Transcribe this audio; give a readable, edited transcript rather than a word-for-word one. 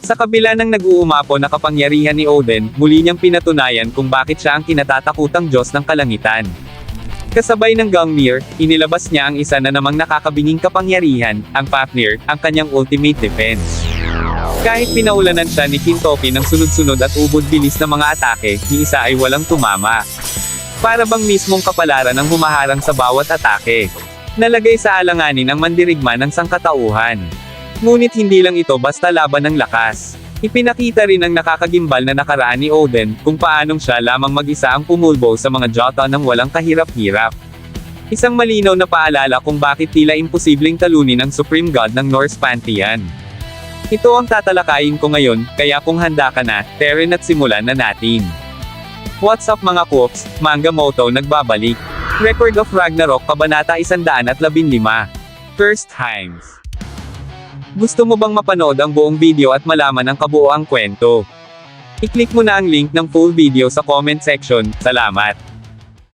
Sa kabila ng nag-uumapaw na kapangyarihan ni Odin, muli niyang pinatunayan kung bakit siya ang kinatatakutang Diyos ng kalangitan. Kasabay ng Gungnir, inilabas niya ang isa na namang nakakabinging kapangyarihan, ang Fafnir, ang kanyang ultimate defense. Kahit pinaulanan siya ni Kintoki ng sunod-sunod at ubod bilis na mga atake, ni isa ay walang tumama. Para bang mismong kapalaran ang humaharang sa bawat atake. Nalagay sa alanganin ang mandirigma ng sangkatauhan. Ngunit hindi lang ito basta laban ng lakas. Ipinakita rin ang nakakagimbal na nakaraan ni Odin, kung paanong siya lamang mag-isa ang pumulbo sa mga Jota ng walang kahirap-hirap. Isang malinaw na paalala kung bakit tila imposibleng talunin ang Supreme God ng Norse Pantheon. Ito ang tatalakayin ko ngayon, kaya kung handa ka na, Teren at simulan na natin. What's up mga Koops, Manga Moto nagbabalik. Record of Ragnarok Kabanata 115. First Times. Gusto mo bang mapanood ang buong video at malaman ang kabuoang kwento? I-click mo na ang link ng full video sa comment section. Salamat!